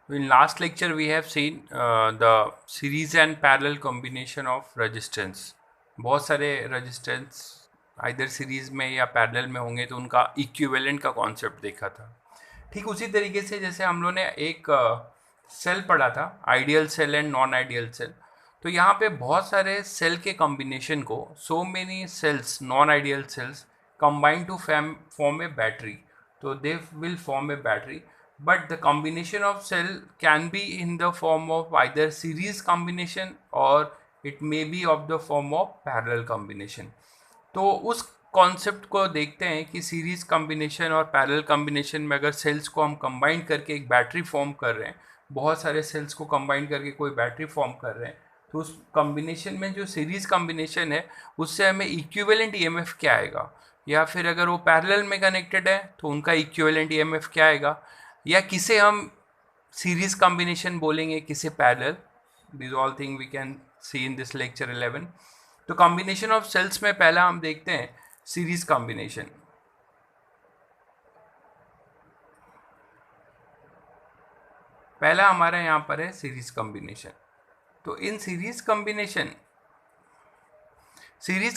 In last lecture we have seen the series and parallel combination of resistance. बहुत सारे resistance either series में या parallel में होंगे तो उनका equivalent का concept देखा था. ठीक उसी तरीके से जैसे हम लोगों ने एक सेल पढ़ा था, ideal cell and non ideal cell. तो यहाँ पे बहुत सारे सेल के कॉम्बिनेशन को, so many cells, non ideal cells combine to form a battery. So they will form a battery, but the combination of cell can be in the form of either series combination or it may be of the form of parallel combination. तो उस concept को देखते हैं कि series combination और parallel combination में अगर sales को हम कंबाइन करके एक बैटरी फॉर्म कर रहे हैं, बहुत सारे सेल्स को कंबाइन करके कोई बैटरी फॉर्म कर रहे हैं, तो उस कॉम्बिनेशन में जो सीरीज कॉम्बिनेशन है उससे हमें इक्विवेलेंट ईएमएफ क्या आएगा, या फिर अगर वो पैरेलल में कनेक्टेड है तो उनका इक्विवेलेंट ईएमएफ क्या आएगा, या किसे हम सीरीज कॉम्बिनेशन बोलेंगे, किसे parallel. This all thing we can see in this lecture 11. तो कॉम्बिनेशन ऑफ सेल्स में पहला हम देखते हैं सीरीज कॉम्बिनेशन. पहला हमारा यहाँ पर है सीरीज कॉम्बिनेशन. तो इन सीरीज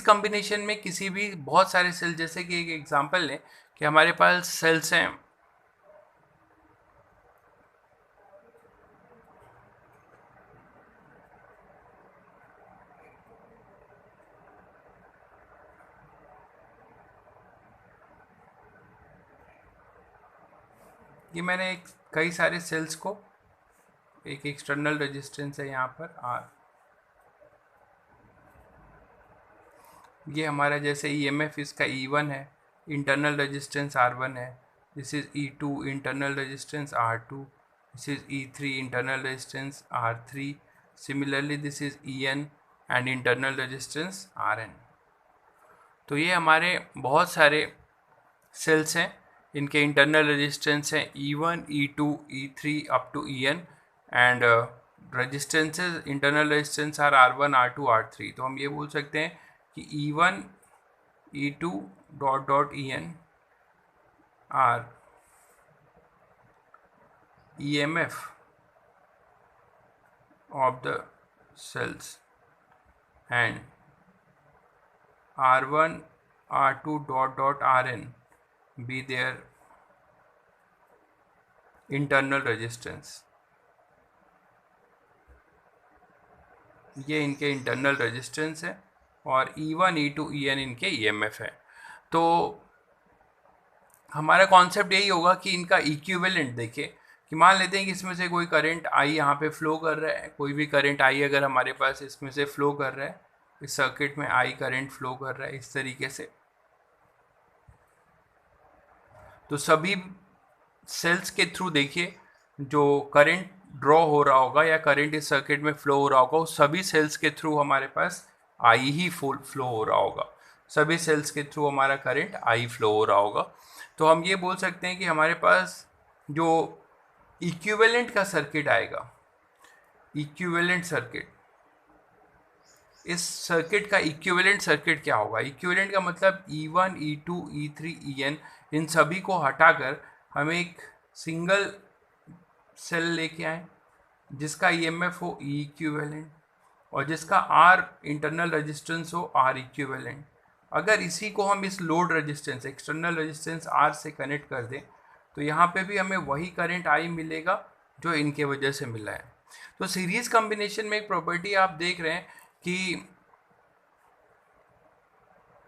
कॉम्बिनेशन में किसी भी बहुत सारे सेल, जैसे कि एक एग्जांपल लें कि हमारे पास सेल्स हैं कि मैंने कई सारे सेल्स को, एक एक्सटर्नल रेजिस्टेंस है यहाँ पर आर, ये हमारा जैसे ईएमएफ इसका E1 है, इंटरनल रेजिस्टेंस R1 है, this is E2 internal resistance R2, this is E3 internal resistance R3, similarly this is EN and internal resistance RN. तो ये हमारे बहुत सारे सेल्स हैं, इनके इंटरनल रेजिस्टेंस हैं E1, E2, E3 up to EN and resistances, internal resistance are R1, R2, R3. तो हम ये बोल सकते हैं कि E1, E2 dot dot EN are EMF of the cells and R1, R2 dot dot RN be their internal resistance. ये इनके internal resistance है और E1, E2, EN इनके EMF है. तो हमारा कॉन्सेप्ट यही होगा कि इनका इक्विवेलेंट देखिए कि मान लेते हैं कि इसमें से कोई करंट I यहाँ पे फ्लो कर रहा है, कोई भी करंट I अगर हमारे पास इसमें से फ्लो कर रहा है, इस सर्किट में I करंट फ्लो कर रहा है इस तरीके से, तो सभी सेल्स के थ्रू देखिए जो करंट ड्रॉ हो रहा होगा या करंट इस सर्किट में फ्लो हो रहा होगा, उस सभी सेल्स के थ्रू हमारे पास I ही फ्लो हो रहा होगा, सभी सेल्स के थ्रू हमारा करंट I फ्लो हो रहा होगा. तो हम ये बोल सकते हैं कि हमारे पास जो इक्विवेलेंट का सर्किट आएगा, इक्विवेलेंट सर्किट, इस सर्किट का इक्विवेलेंट सर्किट क्या होगा. इक्विवेलेंट का मतलब E1, E2, E3, EN इन सभी को हटाकर हम एक सिंगल सेल लेके आए जिसका EMF हो E इक्विवेलेंट और जिसका R इंटरनल रेजिस्टेंस हो R इक्विवेलेंट. अगर इसी को हम इस load resistance, external resistance R से कनेक्ट कर दें तो यहाँ पे भी हमें वही करंट I मिलेगा जो इनके वजह से मिला है. तो सीरीज कॉम्बिनेशन में एक प्रॉपर्टी आप देख रहे हैं कि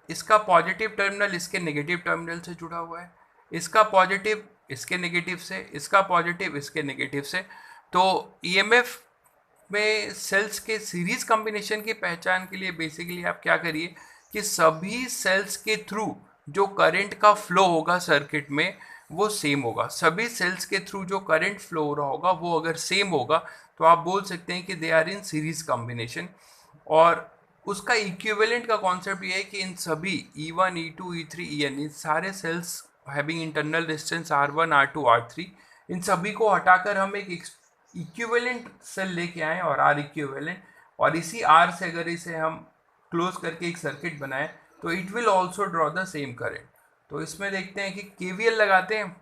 इसका पॉजिटिव टर्मिनल इसके नेगेटिव टर्मिनल से जुड़ा हुआ है, इसका पॉजिटिव इसके नेगेटिव से, इसका पॉजिटिव इसके नेगेटिव से. तो ईएमएफ में सेल्स के सीरीज कॉम्बिनेशन की पहचान के लिए बेसिकली आप क्या करिए कि सभी सेल्स के थ्रू जो करंट का फ्लो होगा सर्किट में वो सेम होगा. सभी सेल्स के थ्रू जो करंट फ्लो हो रहा होगा वो अगर सेम होगा तो आप बोल सकते हैं कि they are in series combination. और उसका इक्विवेलेंट का कॉन्सेप्ट ये है कि इन सभी E1, E2, E3, EN इन सारे sales having internal resistance R1, R2, R3 इन सभी को हटाकर हम एक इक्विवेलेंट सेल लेके आए और R इक्विवेलेंट, और इसी R से अगर इसे हम क्लोज करके एक सर्किट बनाएं तो it will also draw the same current. तो इसमें देखते हैं कि KVL लगाते हैं.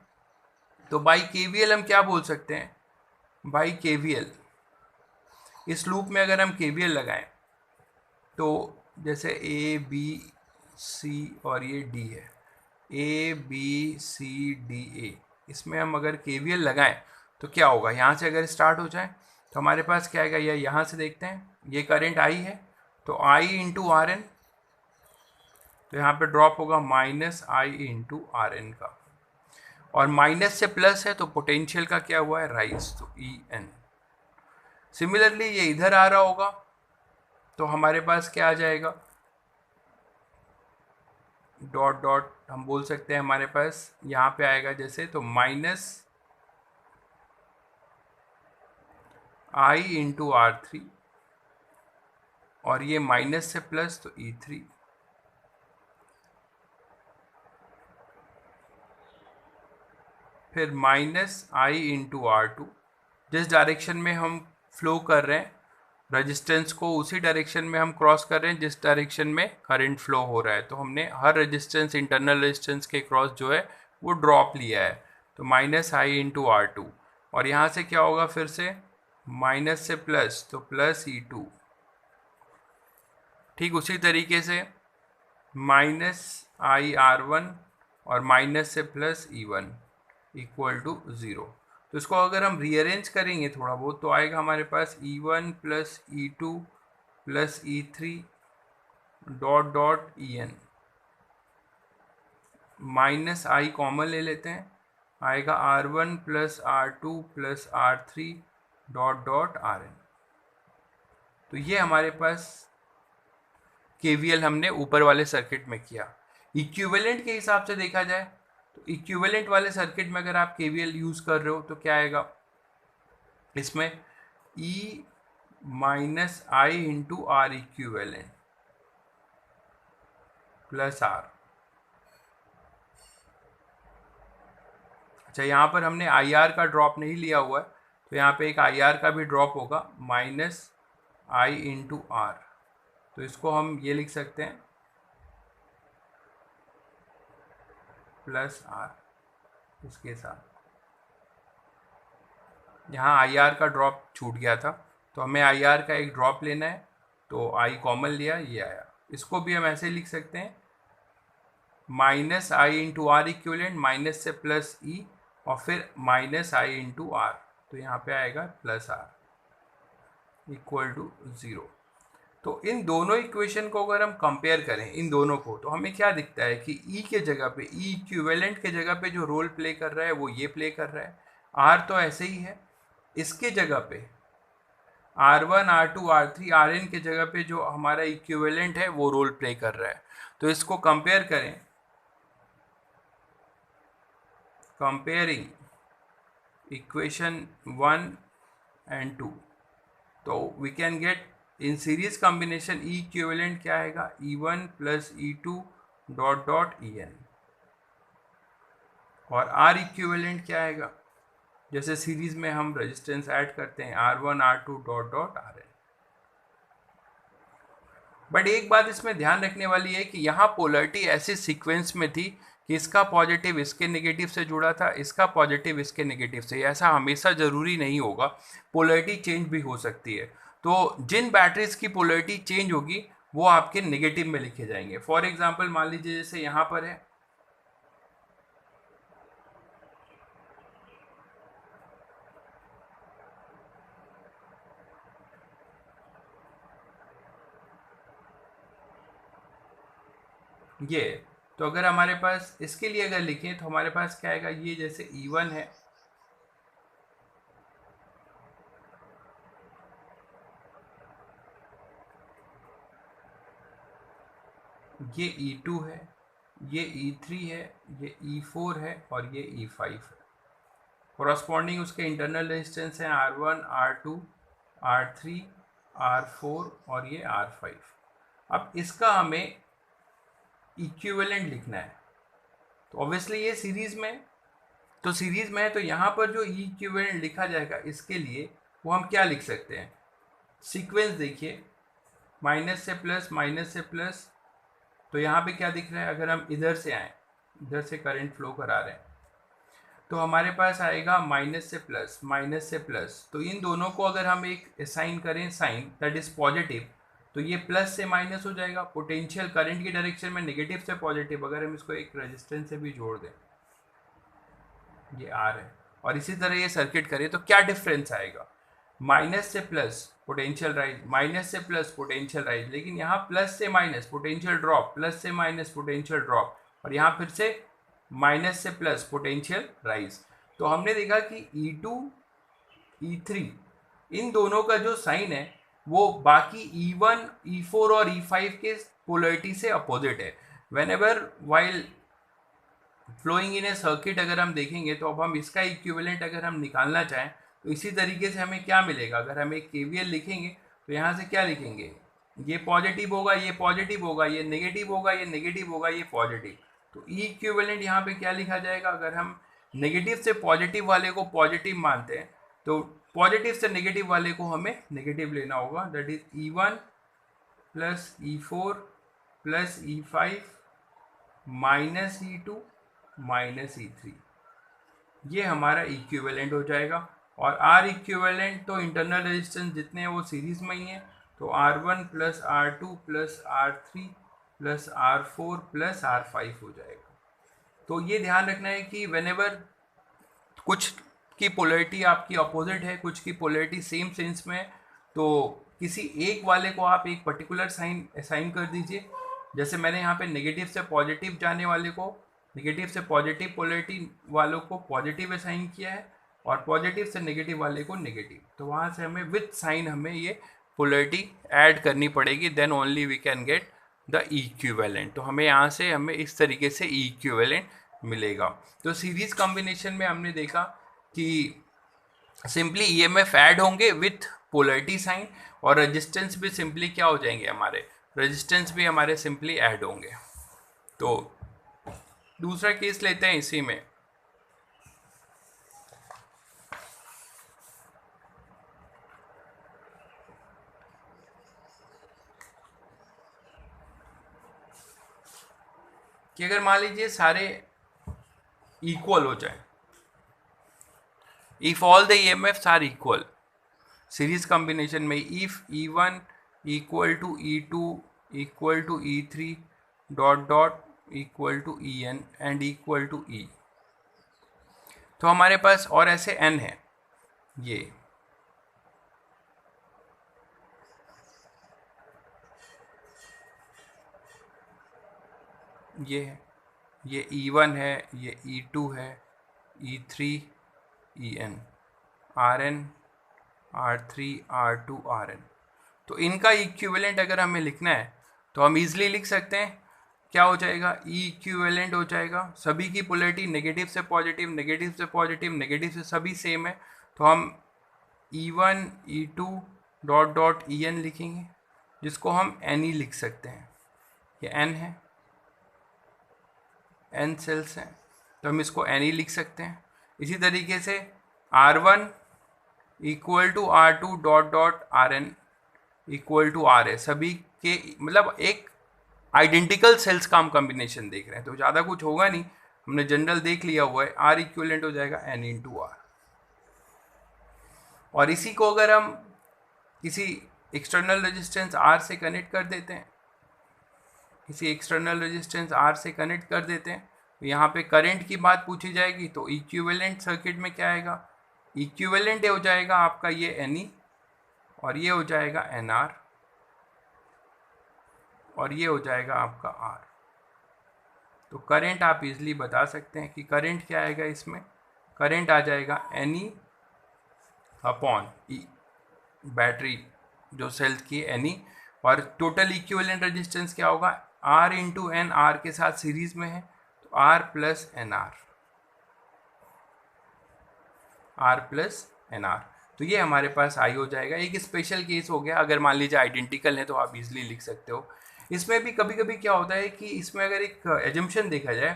तो बाई KVL हम क्या बोल सकते हैं बाई KVL। इस लूप में अगर हम KVL लगाएं तो जैसे ABC और ये D है, ABCDA, इसमें हम अगर KVL लगाएं तो क्या होगा, यहाँ से अगर स्टार्ट हो जाए तो हमारे पास क्या आएगा, या यहाँ से देखते हैं, ये करंट I है तो I इंटू RN, तो यहाँ पे ड्रॉप होगा -I इंटू RN का, और माइनस से प्लस है तो पोटेंशियल का क्या हुआ है, राइज, तो EN। सिमिलरली ये इधर आ रहा होगा तो हमारे पास क्या आ जाएगा, डॉट डॉट हम बोल सकते हैं, हमारे पास यहाँ पे आएगा जैसे, तो -I इंटू R3, और ये माइनस से प्लस तो E3, फिर -I इंटू R2। जिस डायरेक्शन में हम फ्लो कर रहे हैं रेजिस्टेंस को, उसी डायरेक्शन में हम क्रॉस कर रहे हैं जिस डायरेक्शन में करंट फ्लो हो रहा है, तो हमने हर रेजिस्टेंस, इंटरनल रेजिस्टेंस के क्रॉस जो है वो ड्रॉप लिया है, तो -I इंटू R2, और यहाँ से क्या होगा, फिर से माइनस से प्लस तो प्लस E2, ठीक उसी तरीके से -I R1 और माइनस से प्लस E1 इक्वल टू 0। तो इसको अगर हम रीअरेंज करेंगे थोड़ा बहुत तो आएगा हमारे पास E1 plus E2 plus E3 dot dot EN, -I common ले लेते हैं, आएगा R1 plus R2 plus R3 dot dot RN। तो ये हमारे पास KVL हमने ऊपर वाले सर्किट में किया। इक्विवेलेंट के हिसाब से देखा जाए तो इक्विवेलेंट वाले सर्किट में अगर आप KVL यूज कर रहे हो तो क्या आएगा, इसमें E minus I into R equivalent plus R। अच्छा, यहाँ पर हमने IR का ड्रॉप नहीं लिया हुआ है तो यहाँ पे एक IR का भी ड्रॉप होगा, -I इंटू R, तो इसको हम ये लिख सकते हैं प्लस R। इसके साथ यहाँ IR का ड्रॉप छूट गया था तो हमें IR का एक ड्रॉप लेना है, तो I कॉमन लिया, ये आया। इसको भी हम ऐसे लिख सकते हैं -I into R equivalent, minus से प्लस E और फिर -I इंटू R, तो यहाँ पे आएगा प्लस R इक्वल टू 0। तो इन दोनों इक्वेशन को अगर हम कंपेयर करें इन दोनों को, तो हमें क्या दिखता है कि E के जगह पे, E इक्विवेलेंट के जगह पे जो रोल प्ले कर रहा है वो ये प्ले कर रहा है, R तो ऐसे ही है, इसके जगह पे R1 R2 R3 Rn के जगह पे जो हमारा इक्विवेलेंट है वो रोल प्ले कर रहा है। तो इसको कंपेयर करें, कंपेयरिंग इक्वेशन 1 एंड 2, तो we can get in series combination E equivalent क्या आएगा, E1 plus E2 dot dot EN, और R इक्विवेलेंट क्या आएगा, जैसे सीरीज में हम रेजिस्टेंस ऐड करते हैं R1 R2 dot dot RN। But एक बात इसमें ध्यान रखने वाली है कि यहाँ पोलरिटी ऐसी सीक्वेंस में थी कि इसका पॉजिटिव इसके नेगेटिव से जुड़ा था, इसका पॉजिटिव इसके नेगेटिव से। ऐसा हमेशा ज़रूरी नहीं होगा, पोलरिटी चेंज भी हो सकती है। तो जिन बैटरीज की पोलरिटी चेंज होगी वो आपके नेगेटिव में लिखे जाएंगे। फॉर एग्जाम्पल मान लीजिए जैसे यहाँ पर है, ये, तो अगर हमारे पास इसके लिए अगर लिखें तो हमारे पास क्या आएगा, ये जैसे E1 है, ये E2 है, ये E3 है, ये E4 है और ये E5 है। कोरस्पॉन्डिंग उसके इंटरनल रेजिस्टेंस है R1 R2 R3 R4 और ये R5। अब इसका हमें इक्विवेलेंट लिखना है, तो ऑब्वियसली ये सीरीज में, तो सीरीज में है तो यहाँ पर जो इक्विवेलेंट लिखा जाएगा इसके लिए वो हम क्या लिख सकते हैं, सीक्वेंस देखिए, माइनस से प्लस, तो यहाँ पे क्या दिख रहा है, अगर हम इधर से आए, इधर से करंट फ्लो करा रहे हैं तो हमारे पास आएगा माइनस से प्लस, माइनस से प्लस। तो इन दोनों को अगर हम एक असाइन करें साइन दैट इज पॉजिटिव, तो ये प्लस से माइनस हो जाएगा। पोटेंशियल करंट की डायरेक्शन में नेगेटिव से पॉजिटिव, अगर हम इसको एक रेजिस्टेंस से भी जोड़ दें, ये आर है, और इसी तरह ये सर्किट करें तो क्या डिफरेंस आएगा? माइनस से प्लस पोटेंशियल राइज, माइनस से प्लस पोटेंशियल राइज, लेकिन यहाँ प्लस से माइनस पोटेंशियल ड्रॉप, प्लस से माइनस पोटेंशियल ड्रॉप, और यहाँ फिर से माइनस से प्लस पोटेंशियल राइज। तो हमने देखा कि E2 E3 इन दोनों का जो साइन है वो बाकी E1 E4 और E5 के पोलरिटी से अपोजिट है। Whenever while flowing in a circuit अगर हम देखेंगे तो अब हम इसका इक्विवेलेंट अगर हम निकालना चाहें तो इसी तरीके से हमें क्या मिलेगा? अगर हम एक KVL लिखेंगे तो यहाँ से क्या लिखेंगे? ये पॉजिटिव होगा, ये पॉजिटिव होगा, ये नेगेटिव होगा, ये नेगेटिव होगा, ये पॉजिटिव। तो ई इक्विवेलेंट यहाँ पे क्या लिखा जाएगा? अगर हम नेगेटिव से पॉजिटिव वाले को पॉजिटिव मानते हैं तो पॉजिटिव से नेगेटिव वाले को हमें नेगेटिव लेना होगा, that is E1 plus E4 plus E5 minus E2 minus E3, ये हमारा इक्विवेलेंट हो जाएगा। और आर इक्विवेलेंट तो इंटरनल रेजिस्टेंस जितने हैं वो सीरीज में ही है, तो R1 plus R2 plus R3 plus R4 plus R5 हो जाएगा। तो ये ध्यान रखना है कि व्हेनेवर कुछ की पोलैरिटी आपकी अपोजिट है, कुछ की पोलैरिटी सेम सेंस में है, तो किसी एक वाले को आप एक पर्टिकुलर साइन असाइन कर दीजिए। जैसे मैंने यहाँ पे नेगेटिव से पॉजिटिव जाने वाले को, नेगेटिव से पॉजिटिव पोलैरिटी वालों को पॉजिटिव असाइन किया है, और पॉजिटिव से नेगेटिव वाले को नेगेटिव। तो वहाँ से हमें विथ साइन हमें ये पोलैरिटी ऐड करनी पड़ेगी, then only we can get the equivalent. तो हमें यहाँ से हमें इस तरीके से इक्विवेलेंट मिलेगा। तो सीरीज कॉम्बिनेशन में हमने देखा कि सिंपली EMF ऐड होंगे विथ पोलैरिटी साइन, और रेजिस्टेंस भी सिंपली क्या हो जाएंगे? हमारे रेजिस्टेंस भी हमारे सिंपली ऐड होंगे। तो दूसरा केस लेते हैं इसी में। कि अगर मान लीजिए सारे इक्वल हो जाए, if all the EMFs are equal series combination में, if E1 equal to E2 equal to E3 dot dot equal to EN and equal to E, तो हमारे पास और ऐसे N है। ये है, ये E1 है, ये E2 है, E3 EN, RN R3 R2 RN। तो इनका इक्विवेलेंट अगर हमें लिखना है तो हम इजीली लिख सकते हैं। क्या हो जाएगा? ई इक्विवेलेंट हो जाएगा। सभी की पोलैरिटी नेगेटिव से पॉजिटिव, नेगेटिव से पॉजिटिव, नेगेटिव से सभी सेम है, तो हम E1 E2 dot dot EN लिखेंगे, जिसको हम NE लिख सकते हैं। ये N है, N सेल्स हैं, तो हम इसको NE लिख सकते हैं। इसी तरीके से R1 equal to R2 dot dot RN equal to RA, सभी के मतलब एक आइडेंटिकल सेल्स का हम कॉम्बिनेशन देख रहे हैं, तो ज़्यादा कुछ होगा नहीं, हमने जनरल देख लिया हुआ है। R इक्विवेलेंट हो जाएगा N इंटू R। और इसी को अगर हम किसी एक्सटर्नल रेजिस्टेंस R से कनेक्ट कर देते हैं, किसी एक्सटर्नल रेजिस्टेंस R से कनेक्ट कर देते हैं, तो यहाँ पे करंट की बात पूछी जाएगी, तो इक्विवेलेंट सर्किट में क्या आएगा? इक्विवेलेंट हो जाएगा आपका ये NE, और ये हो जाएगा NR, और ये हो जाएगा आपका R। तो करंट आप इजीली बता सकते हैं कि करंट क्या आएगा इसमें? करंट आ जाएगा NE अपॉन E, बैटरी जो सेल की NE, और टोटल इक्विवेलेंट रेजिस्टेंस क्या होगा? R इंटू N, R के साथ सीरीज में है, तो R plus NR, R plus NR। तो ये हमारे पास आई हो जाएगा। एक स्पेशल केस हो गया, अगर मान लीजिए आइडेंटिकल है तो आप इजीली लिख सकते हो। इसमें भी कभी कभी क्या होता है कि इसमें अगर एक एजम्पशन देखा जाए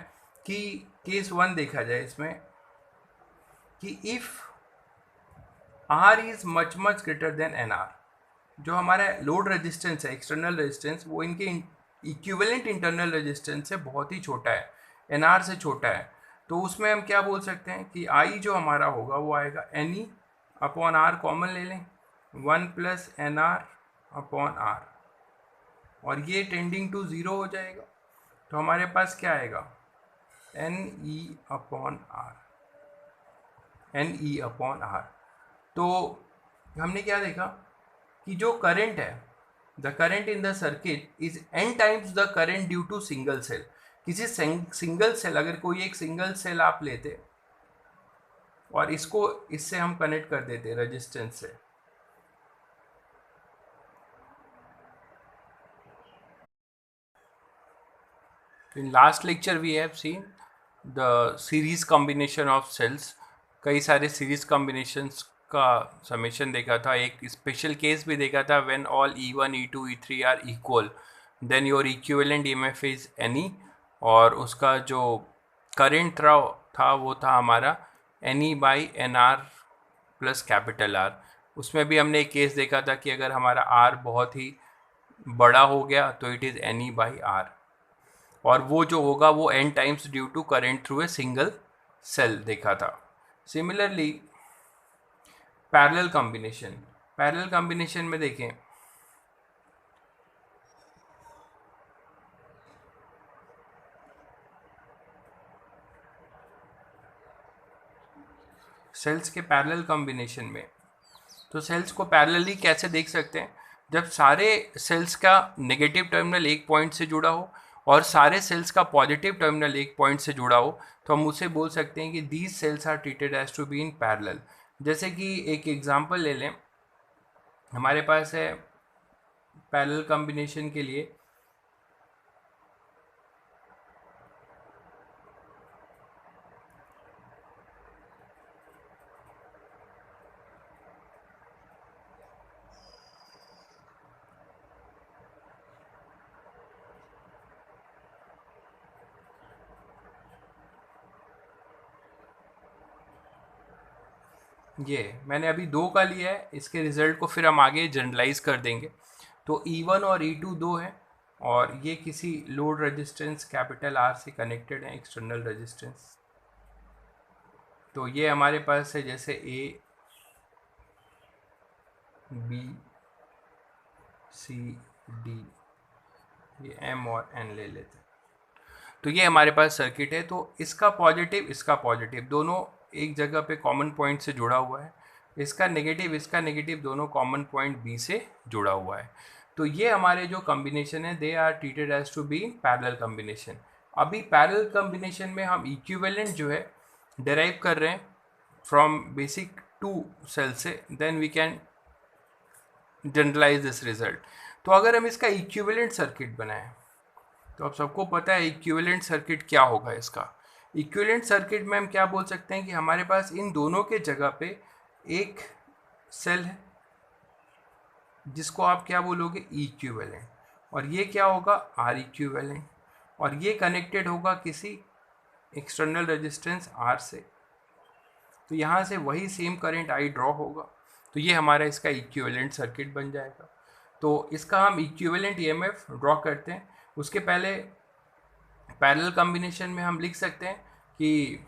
कि केस 1 देखा जाए इसमें कि if R is much much greater than NR, जो हमारा लोड रेजिस्टेंस है, एक्सटर्नल रेजिस्टेंस, वो इनके इक्विवेलेंट इंटरनल रेजिस्टेंस से बहुत ही छोटा है, NR से छोटा है, तो उसमें हम क्या बोल सकते हैं कि आई जो हमारा होगा वो आएगा N E upon R, common ले लें, 1 plus N R upon R, और ये टेंडिंग टू ज़ीरो हो जाएगा। तो हमारे पास क्या आएगा, N E upon R, N E upon R. तो हमने क्या देखा कि जो करंट है, the current in the circuit is N times the current due to single cell. किसी सिंगल सेल, अगर कोई एक सिंगल सेल आप लेते और इसको इससे हम कनेक्ट कर देते रेजिस्टेंस से, in last lecture we have seen the series combination of cells. कई सारे सीरीज कॉम्बिनेशंस का समेशन देखा था, एक स्पेशल केस भी देखा था, when all E1 E2 E3 are equal then your equivalent EMF is NE, और उसका जो करंट था वो था हमारा NE by NR plus capital R। उसमें भी हमने एक केस देखा था कि अगर हमारा R बहुत ही बड़ा हो गया तो it is NE by R, और वो जो होगा वो n times due to current through a single cell देखा था। Similarly parallel combination, parallel combination में देखें सेल्स के पैरेलल कॉम्बिनेशन में, तो सेल्स को पैरेलली कैसे देख सकते हैं, जब सारे सेल्स का नेगेटिव टर्मिनल एक पॉइंट से जुड़ा हो और सारे सेल्स का पॉजिटिव टर्मिनल एक पॉइंट से जुड़ा हो, तो हम उसे बोल सकते हैं कि these cells are treated as to be in parallel. जैसे कि एक एग्जांपल ले लें, हमारे पास है पैरेलल कॉम्बिनेशन के लिए ये मैंने अभी 2 का लिया है, इसके रिजल्ट को फिर हम आगे जनरलाइज कर देंगे। तो E1 और E2 दो है, और ये किसी लोड रेजिस्टेंस कैपिटल R से कनेक्टेड है, एक्सटर्नल रेजिस्टेंस। तो ये हमारे पास है जैसे A B C D, ये M और N ले लेते हैं। तो ये हमारे पास सर्किट है, तो इसका पॉजिटिव दोनों एक जगह पे कॉमन पॉइंट से जुड़ा हुआ है, इसका नेगेटिव दोनों कॉमन पॉइंट B से जुड़ा हुआ है। तो ये हमारे जो कॉम्बिनेशन है they are treated as to be parallel combination. अभी पैरेलल कॉम्बिनेशन में हम इक्विवेलेंट जो है डिराइव कर रहे हैं फ्रॉम बेसिक 2 सेल से, then we can generalise this result. तो अगर हम इसका इक्विवेलेंट सर्किट बनाएं, तो आप सबको पता है इक्विवेलेंट सर्किट क्या होगा इसका। इक्विवेलेंट सर्किट में हम क्या बोल सकते हैं कि हमारे पास इन दोनों के जगह पे एक सेल है जिसको आप क्या बोलोगे, इक्विवेलेंट, और ये क्या होगा, आर इक्विवेलेंट, और ये कनेक्टेड होगा किसी एक्सटर्नल रेजिस्टेंस आर से। तो यहाँ से वही सेम करंट आई ड्रॉ होगा, तो ये हमारा इसका इक्विवेलेंट सर्किट बन जाएगा। तो इसका हम इक्विवेलेंट ईएमएफ ड्रॉ करते हैं। उसके पहले पैरेलल कॉम्बिनेशन में हम लिख सकते हैं कि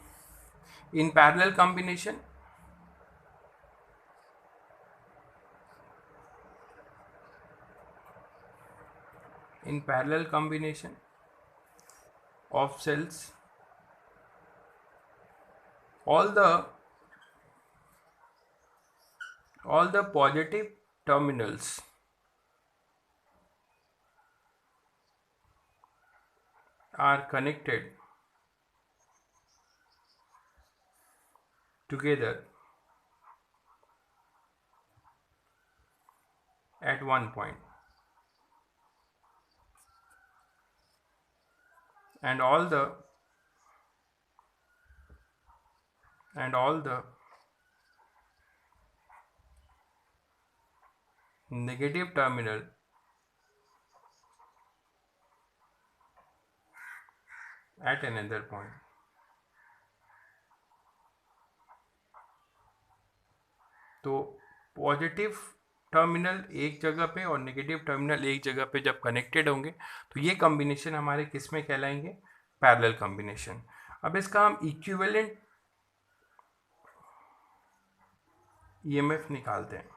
in parallel combination of cells, all the positive terminals are connected together at one point, and all the negative terminal at another point. तो पॉजिटिव टर्मिनल एक जगह पे और नेगेटिव टर्मिनल एक जगह पे जब कनेक्टेड होंगे तो ये कॉम्बिनेशन हमारे किस में कहलाएंगे, पैरेलल कॉम्बिनेशन। अब इसका हम इक्विवेलेंट ईएमएफ निकालते हैं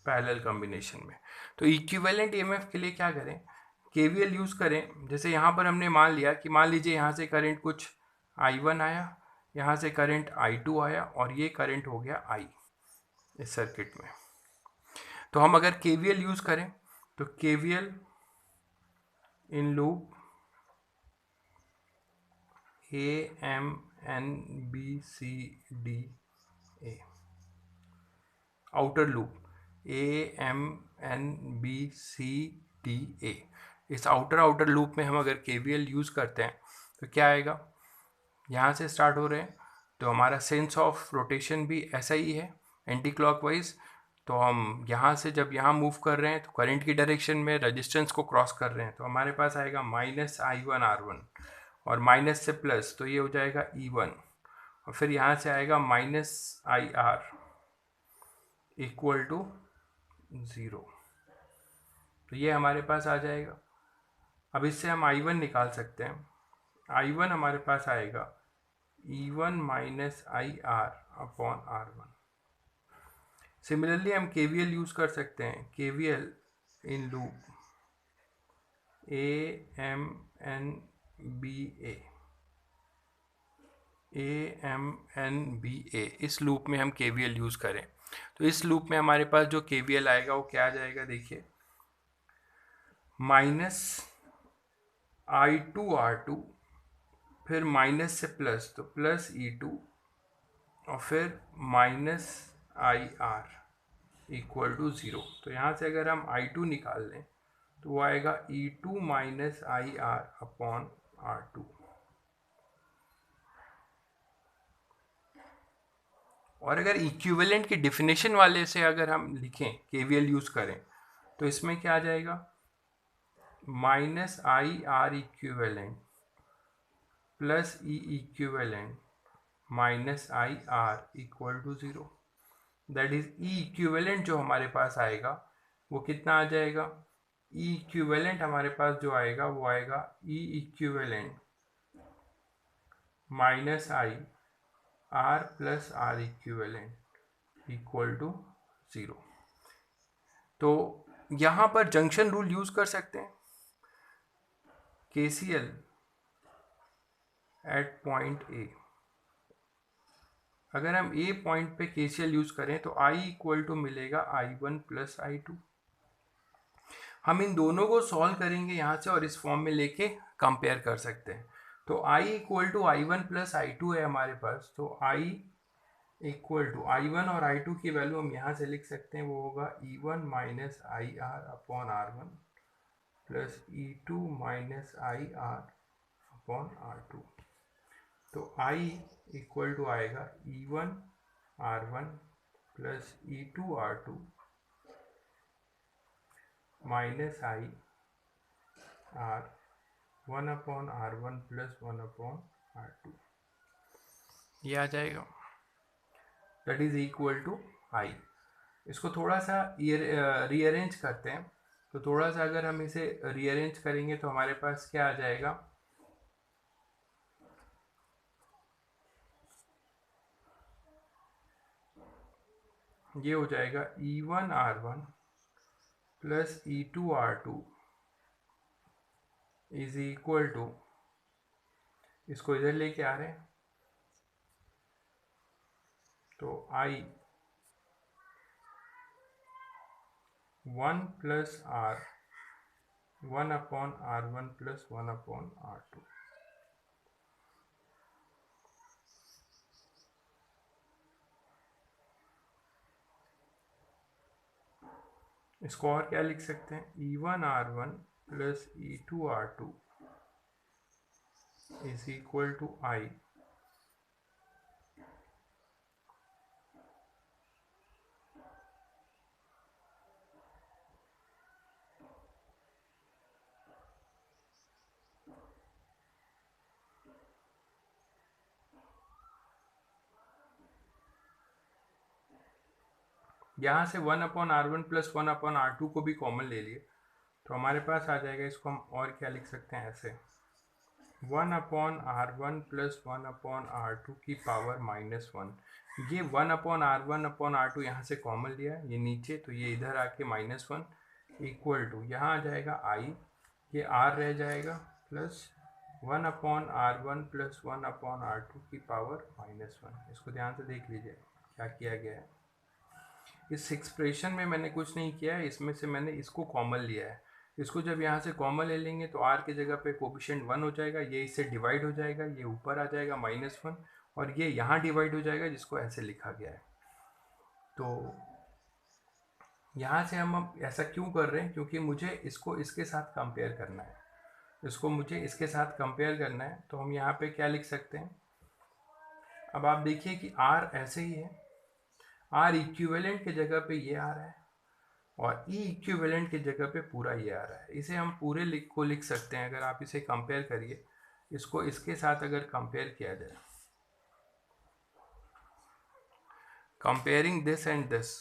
पैरेलल कॉम्बिनेशन में। तो इक्विवेलेंट ईएमएफ के लिए क्या करें, केवीएल यूज़ करें। जैसे यहाँ पर हमने मान लिया कि मान लीजिए यहाँ से करंट कुछ I1 आया, यहाँ से करंट I2 आया और ये करंट हो गया I इस सर्किट में। तो हम अगर केवीएल यूज़ करें तो KVL in loop AMNBCDA, outer loop AMNBCDA, इस आउटर लूप में हम अगर केवीएल यूज़ करते हैं तो क्या आएगा, यहाँ से स्टार्ट हो रहे हैं तो हमारा सेंस ऑफ रोटेशन भी ऐसा ही है एंटी क्लॉकवाइज। तो हम यहाँ से जब यहाँ मूव कर रहे हैं तो करंट की डायरेक्शन में रेजिस्टेंस को क्रॉस कर रहे हैं, तो हमारे पास आएगा -I1R1 और माइनस से प्लस, तो ये हो जाएगा E1 और फिर यहाँ से आएगा -IR इक्वल टू 0। तो ये हमारे पास आ जाएगा। अब इससे हम I1 निकाल सकते हैं। I1 हमारे पास आएगा E1 -IR upon R1। Similarly हम KVL यूज़ कर सकते हैं, KVL इन लूप AMNBA, इस लूप में हम KVL यूज़ करें तो इस लूप में हमारे पास जो KVL आएगा वो क्या आ जाएगा, देखिए -I2R2, फिर माइनस से प्लस तो प्लस E2 और फिर -IR इक्वल टू 0। तो यहाँ से अगर हम I2 निकाल लें तो वो आएगा E2 -IR अपॉन R2। और अगर इक्विवेलेंट की डिफिनेशन वाले से अगर हम लिखें, केवीएल यूज़ करें तो इसमें क्या आ जाएगा, -IR equivalent plus E equivalent -IR equal to 0। That is E equivalent जो हमारे पास आएगा वो कितना आ जाएगा, E इक्विवेलेंट हमारे पास जो आएगा वो आएगा E equivalent -IR plus R equivalent equal to 0। तो यहाँ पर जंक्शन रूल यूज़ कर सकते हैं, KCL एट पॉइंट A। अगर हम A पॉइंट पे KCL यूज़ करें तो I इक्वल टू मिलेगा I1 प्लस I2। हम इन दोनों को सॉल्व करेंगे यहाँ से और इस फॉर्म में लेके कंपेयर कर सकते हैं। तो I equal to I1 plus I2 है हमारे पास, तो I इक्वल टू I1 और I2 की वैल्यू हम यहाँ से लिख सकते हैं, वो होगा E1 minus IR upon R1 plus E2 minus IR upon R2। तो I इक्वल टू आएगा E1 R1 plus E2 R2 minus IR 1 upon R1 plus 1 upon R2, ये आ जाएगा। That is equal to I। इसको थोड़ा सा rearrange करते हैं, तो थोड़ा सा अगर हम इसे रीअरेंज करेंगे तो हमारे पास क्या आ जाएगा, ये हो जाएगा E1 R1 plus E2 R2 is equal to, इसको इधर लेके आ रहे हैं तो I 1 plus R 1 upon R1 plus 1 upon R2। इसको और क्या लिख सकते हैं, E1 R1 plus E2 R2 is equal to I यहाँ से 1 upon R1 plus 1 upon R2 को भी कॉमन ले लिए तो हमारे पास आ जाएगा, इसको हम और क्या लिख सकते हैं ऐसे, 1/r1 प्लस 1/r2 की पावर -1। ये 1/r1/r2 यहाँ से कॉमन लिया है, ये नीचे, तो ये इधर आके -1 इक्वल टू यहाँ आ जाएगा आई, ये r रह जाएगा, प्लस 1/r1 प्लस 1/r2 की पावर -1। इसको ध्यान से देख लीजिए क्या किया गया है। इस एक्सप्रेशन में मैंने कुछ नहीं किया है, इसमें से मैंने इसको कॉमन लिया है। इसको जब यहाँ से कॉमन ले लेंगे तो r के जगह पे कोफिशिएंट 1 हो जाएगा, ये इससे डिवाइड हो जाएगा, ये ऊपर आ जाएगा -1, और ये यहाँ डिवाइड हो जाएगा, जिसको ऐसे लिखा गया है। तो यहाँ से हम अब ऐसा क्यों कर रहे हैं, क्योंकि मुझे इसको इसके साथ कंपेयर करना है, इसको मुझे इसके साथ कंपेयर करना है। तो हम यहाँ पे क्या लिख सकते हैं, अब आप देखिए कि r ऐसे ही है, r इक्विवेलेंट के जगह पे ये आ रहा है, और ई इक्विवेलेंट की जगह पे पूरा ये आ रहा है। इसे हम पूरे को लिख सकते हैं, अगर आप इसे कंपेयर करिए, इसको इसके साथ अगर कंपेयर किया जाए, कंपेयरिंग दिस एंड दिस,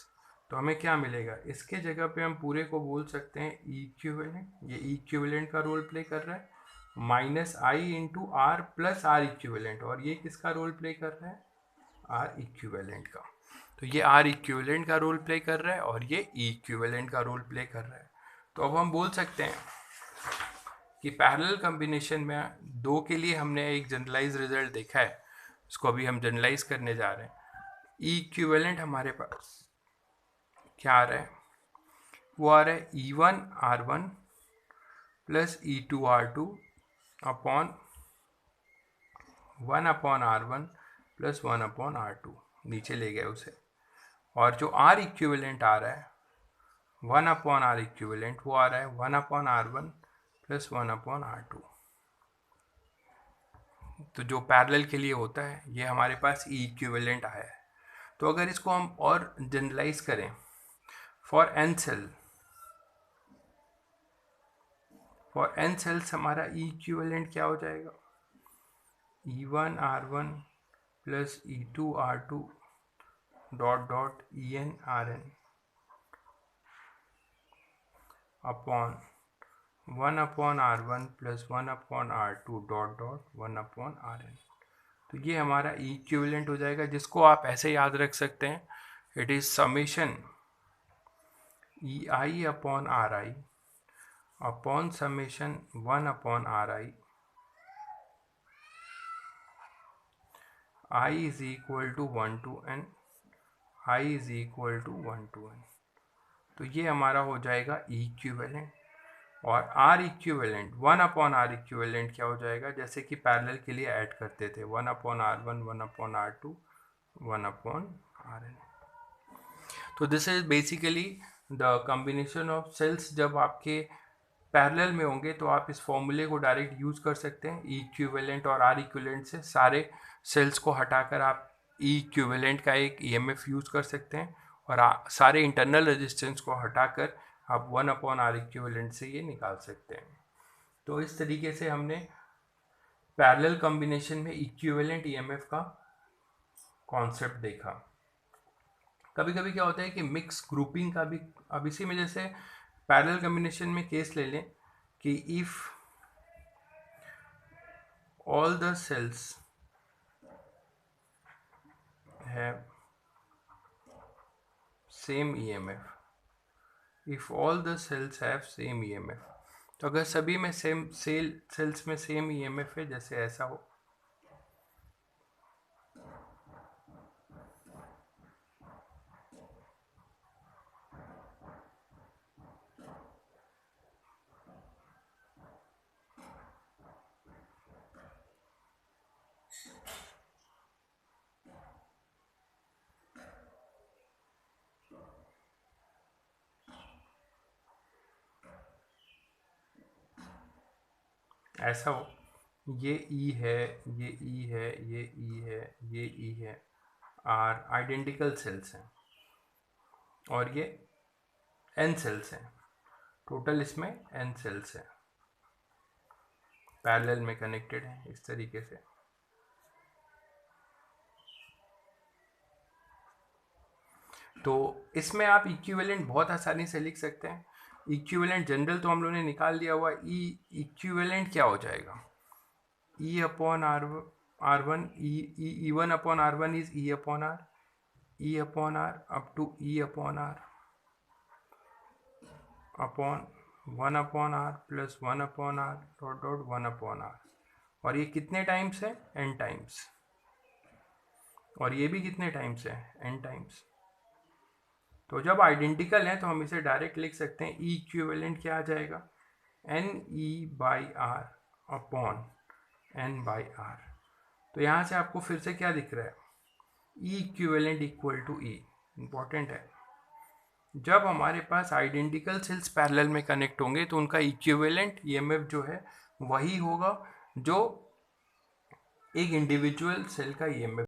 तो हमें क्या मिलेगा, इसके जगह पे हम पूरे को बोल सकते हैं ई इक्विवेलेंट, ये ई इक्विवेलेंट का रोल प्ले कर रहा है, minus I into R plus R equivalent, और ये किसका रोल प्ले कर रहा है, आर इक्विवेलेंट का। तो ये आर इक्विवेलेंट का रोल प्ले कर रहा है और ये ई इक्विवेलेंट का रोल प्ले कर रहा है। तो अब हम बोल सकते हैं कि पैरेलल कॉम्बिनेशन में दो के लिए हमने एक जनरलाइज रिजल्ट देखा है, इसको अभी हम जनरलाइज करने जा रहे हैं। ई इक्विवेलेंट हमारे पास क्या आ रहा है, वो आ रहा है E1R1 plus E2R2 upon 1/R1 plus 1/R2, नीचे ले गए उसे, और जो R इक्विवेलेंट आ रहा है 1/R इक्विवेलेंट, वो आ रहा है 1/R1 प्लस 1/R2। तो जो पैरेलल के लिए होता है, ये हमारे पास ई इक्विवेलेंट आया है। तो अगर इसको हम और जनरलाइज करें, फॉर एन सेल्स हमारा ई इक्विवेलेंट क्या हो जाएगा, E1R1 plus E2R2 dot dot ENRN upon 1/R1 plus 1/R2 dot dot 1/RN। तो ये हमारा ई इक्विवेलेंट हो जाएगा, जिसको आप ऐसे याद रख सकते हैं, it is summation EI upon RI upon summation 1/RI, I is equal to 1 to n, I is equal to 1 to n। तो ये हमारा हो जाएगा ई इक्विवेलेंट, और आर इक्विवेलेंट 1/R इक्विवेलेंट क्या हो जाएगा, जैसे कि पैरेलल के लिए ऐड करते थे 1/R1 1/R2 1/RN। तो this is basically the combination of cells. जब आपके पैरेलल में होंगे तो आप इस फॉर्मूले को डायरेक्ट यूज़ कर सकते हैं, ई इक्विवेलेंट और आर इक्विवेलेंट से सारे सेल्स को हटाकर आप ई इक्विवेलेंट का एक ईएमएफ यूज़ कर सकते हैं, और सारे इंटरनल रेजिस्टेंस को हटाकर आप 1/R इक्विवेलेंट से ये निकाल सकते हैं। तो इस तरीके से हमने पैरेलल कॉम्बिनेशन में इक्विवेलेंट ईएमएफ का कॉन्सेप्ट देखा। कभी कभी क्या होता है कि मिक्स ग्रुपिंग का भी, अब इसी में जैसे पैरेलल कॉम्बिनेशन में केस ले लें कि if all the cells have same EMF, if all the cells have same EMF, तो अगर सभी में सेल्स में सेम EMF है, जैसे ऐसा हो, ऐसा हो, ये E है, ये E है, ये E है, ये E है, आर आइडेंटिकल सेल्स हैं, और ये N सेल्स हैं, टोटल इसमें N सेल्स हैं, पैरेलल में कनेक्टेड हैं इस तरीके से। तो इसमें आप इक्विवेलेंट बहुत आसानी से लिख सकते हैं। इक्विवेलेंट जनरल तो हम लोगों ने निकाल दिया हुआ, ई इक्विवेलेंट क्या हो जाएगा, E upon R1, E1 upon R1 is E upon R, E upon R up to E upon R upon 1 upon R plus 1 upon R dot dot 1 upon R. और ये कितने टाइम्स है? n times. और ये भी कितने times है? n times. तो जब आइडेंटिकल है तो हम इसे डायरेक्ट लिख सकते हैं. ई इक्विवेलेंट क्या आ जाएगा? N E by R upon N by R. तो यहाँ से आपको फिर से क्या दिख रहा है? E equivalent equal to E. Important है. जब हमारे पास आइडेंटिकल सेल्स पैरेलल में कनेक्ट होंगे तो उनका इक्विवेलेंट ईएमएफ जो है वही होगा जो एक इंडिविजुअल सेल का ईएमएफ